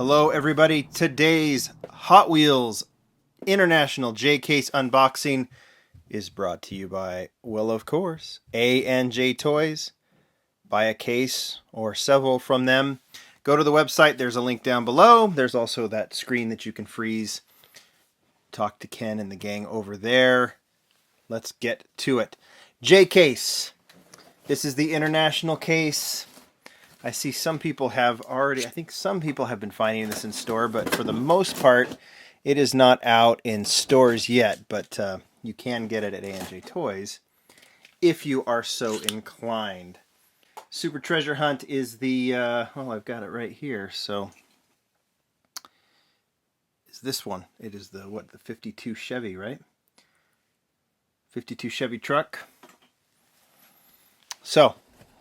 Hello everybody, today's Hot Wheels International J Case unboxing is brought to you by, well of course, A&J Toys. Buy a case or several from them. Go to the website, there's a link down below. There's also that screen that you can freeze. Talk to Ken and the gang over there. Let's get to it. J Case. This is the international case. I see some people have already, I think some people have been finding this in store, but for the most part, it is not out in stores yet, but you can get it at A&J Toys if you are so inclined. Super Treasure Hunt is the, well, I've got it right here, so is this one. It is the, what, the 52 Chevy, right? 52 Chevy truck. So,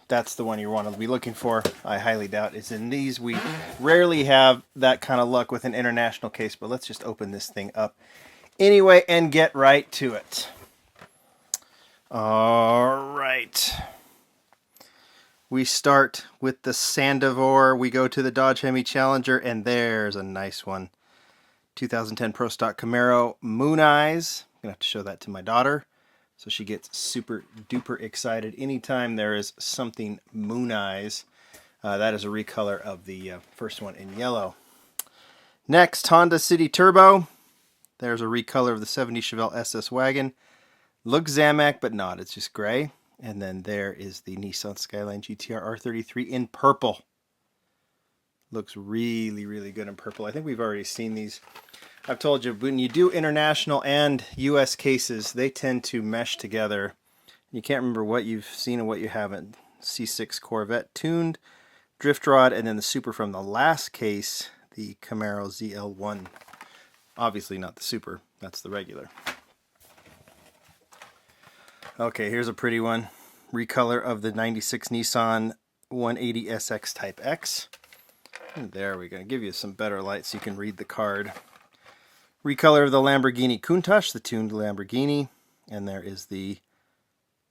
that's the one you want to be looking for. I highly doubt it's in these. We rarely have that kind of luck with an international case, but let's just open this thing up anyway and get right to it. All right. We start with the Sandivore. We go to the Dodge Hemi Challenger, and there's a nice one. 2010 Pro Stock Camaro Moon Eyes. I'm going to have to show that to my daughter, so she gets super duper excited anytime there is something Moon Eyes. That is a recolor of the first one in yellow. Next, Honda City Turbo. There's a recolor of the 70 Chevelle SS wagon. Looks Zamac, but not. It's just gray. And then there is the Nissan Skyline GTR R33 in purple. Looks really, really good in purple. I think we've already seen these. I've told you, when you do international and U.S. cases, they tend to mesh together. You can't remember what you've seen and what you haven't. C6 Corvette tuned, drift rod, and then the Super from the last case, the Camaro ZL1. Obviously not the Super, that's the regular. Okay, here's a pretty one. Recolor of the 96 Nissan 180 SX Type X. And there we go. Give you some better light so you can read the card. Recolor of the Lamborghini Countach, the tuned Lamborghini. And there is the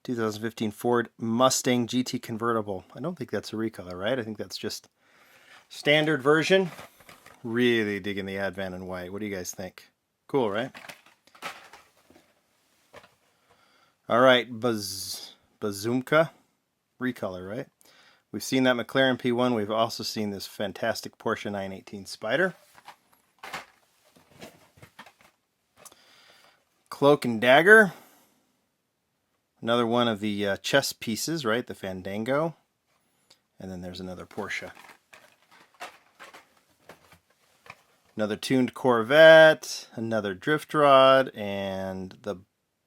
2015 Ford Mustang Gt convertible. I don't think that's a recolor, right? I think that's just standard version. Really digging the Advan in white. What do you guys think? Cool, right? All right, Bazumka. Recolor, right? We've seen that McLaren P1. We've also seen this fantastic Porsche 918 Spyder. Cloak and Dagger. Another one of the chess pieces, right? The Fandango. And then there's another Porsche. Another tuned Corvette. Another drift rod. And the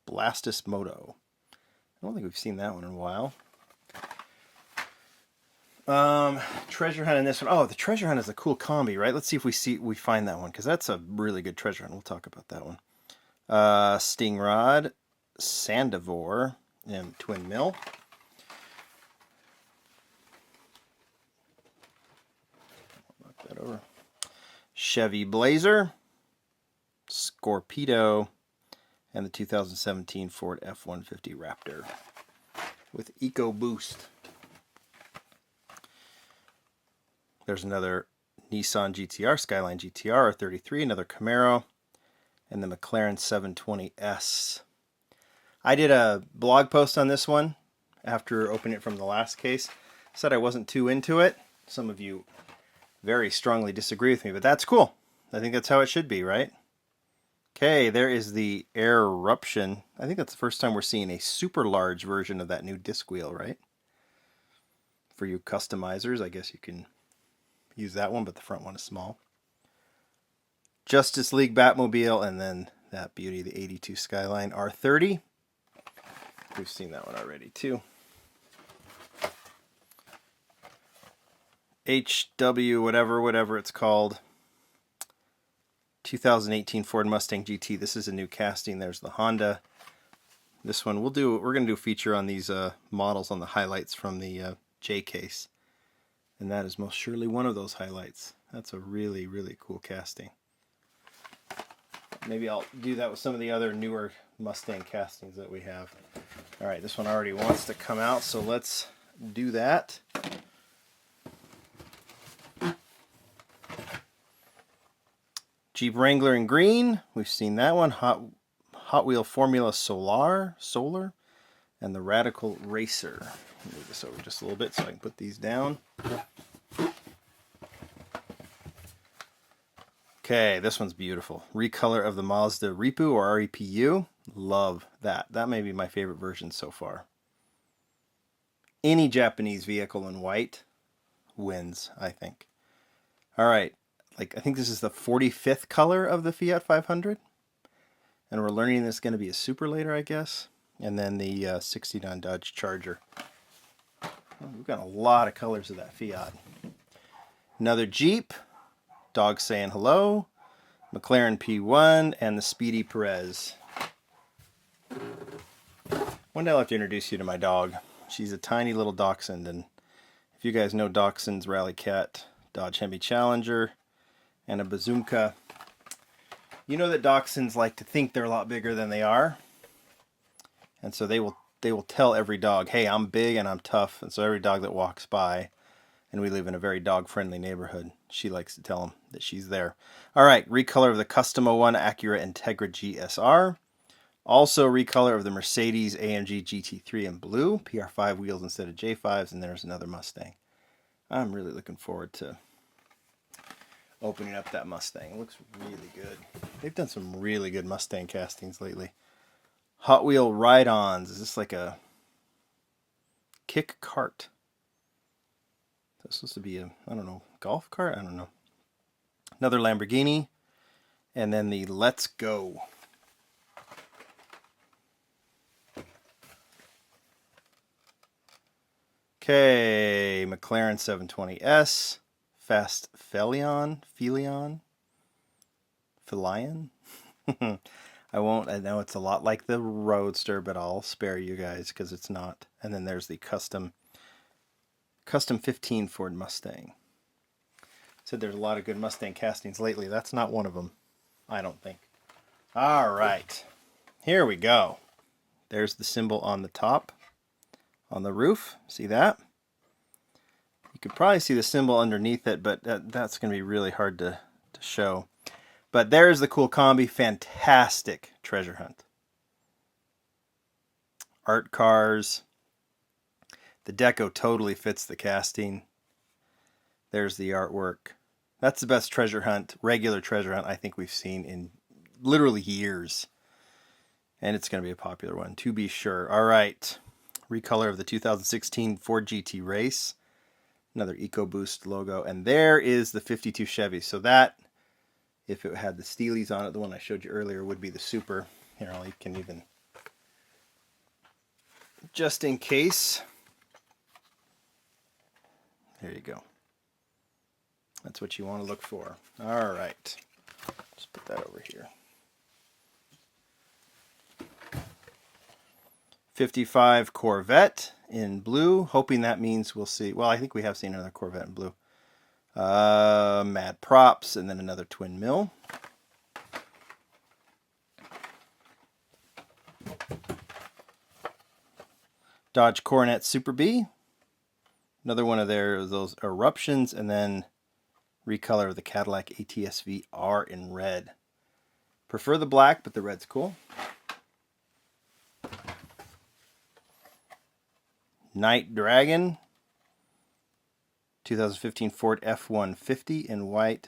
Blastus Moto. I don't think we've seen that one in a while. Treasure Hunt in this one. Oh, the Treasure Hunt is a cool combi, right? Let's see if we find that one, because that's a really good Treasure Hunt. We'll talk about that one. Stingrod, Sandivore, and Twin Mill. Knock that over. Chevy Blazer, Scorpedo, and the 2017 Ford F-150 Raptor with EcoBoost. There's another Nissan GTR, Skyline GTR R33, another Camaro, and the McLaren 720S. I did a blog post on this one after opening it from the last case. Said I wasn't too into it. Some of you very strongly disagree with me, but that's cool. I think that's how it should be, right? Okay, there is the Eruption. I think that's the first time we're seeing a super large version of that new disc wheel, right? For you customizers, I guess you can use that one, but the front one is small. Justice League Batmobile, and then that beauty, the 82 Skyline R30. We've seen that one already too. HW, whatever it's called. 2018 Ford Mustang GT. This is a new casting. There's the Honda. This one we're going to do a feature on these models on the highlights from the J case. And that is most surely one of those highlights. That's a really, really cool casting. Maybe I'll do that with some of the other newer Mustang castings that we have. All right, this one already wants to come out, so let's do that. Jeep Wrangler in green. We've seen that one. Hot Wheel Formula Solar, and the Radical Racer. Move this over just a little bit so I can put these down. Okay, this one's beautiful. Recolor of the Mazda Repu or REPU. Love that. That may be my favorite version so far. Any Japanese vehicle in white wins, I think. All right, I think this is the 45th color of the Fiat 500. And we're learning this is going to be a super later, I guess. And then the 69 Dodge Charger. Oh, we've got a lot of colors of that Fiat. Another Jeep. Dog saying hello. McLaren P1 and the Speedy Perez. One day I'll have to introduce you to my dog. She's a tiny little dachshund, and if you guys know dachshunds, Rally Cat, Dodge Hemi Challenger, and a Bazooka, you know that dachshunds like to think they're a lot bigger than they are, and so they will tell every dog, "Hey, I'm big and I'm tough." And so every dog that walks by, and we live in a very dog-friendly neighborhood, she likes to tell them that she's there. All right, recolor of the Custom 01 Acura Integra GSR. Also recolor of the Mercedes AMG GT3 in blue. PR5 wheels instead of J5s, and there's another Mustang. I'm really looking forward to opening up that Mustang. It looks really good. They've done some really good Mustang castings lately. Hot Wheel Ride-Ons. Is this like a kick kart? That's supposed to be a, I don't know, golf cart? I don't know. Another Lamborghini. And then the Let's Go. Okay, McLaren 720S. Fast Felion. I know it's a lot like the Roadster, but I'll spare you guys because it's not. And then there's the Custom 15 Ford Mustang. Said there's a lot of good Mustang castings lately. That's not one of them, I don't think. All right, here we go. There's the symbol on the top, on the roof. See that? You could probably see the symbol underneath it, but that's going to be really hard to show. But there's the cool combi. Fantastic treasure hunt. Art cars. The deco totally fits the casting. There's the artwork. That's the best treasure hunt, regular treasure hunt, I think we've seen in literally years. And it's going to be a popular one, to be sure. All right. Recolor of the 2016 Ford GT Race. Another EcoBoost logo. And there is the 52 Chevy. So that, if it had the Steelies on it, the one I showed you earlier, would be the Super. Here, you can even, just in case. There you go. That's what you want to look for. All right. Just put that over here. 55 Corvette in blue. Hoping that means we'll see. Well, I think we have seen another Corvette in blue. Mad Props, and then another twin mill. Dodge Coronet Super B. Another one of those eruptions, and then recolor of the Cadillac ATS-V R in red. Prefer the black, but the red's cool. Night Dragon. 2015 Ford F-150 in white.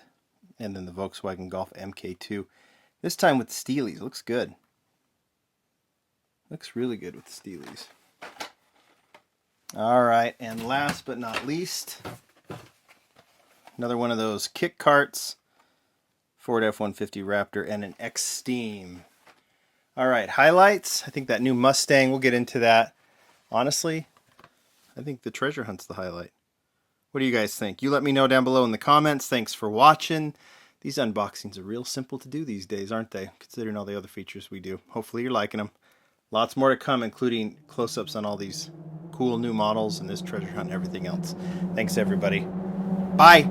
And then the Volkswagen Golf MK2. This time with Steelies. Looks good. Looks really good with the Steelies. Alright, and last but not least, another one of those kick karts. Ford F-150 Raptor and an X-Steam. Alright, highlights. I think that new Mustang, we'll get into that. Honestly, I think the treasure hunt's the highlight. What do you guys think? You let me know down below in the comments. Thanks for watching. These unboxings are real simple to do these days, aren't they? Considering all the other features we do. Hopefully you're liking them. Lots more to come, including close-ups on all these cool new models and this treasure hunt and everything else. Thanks, everybody. Bye!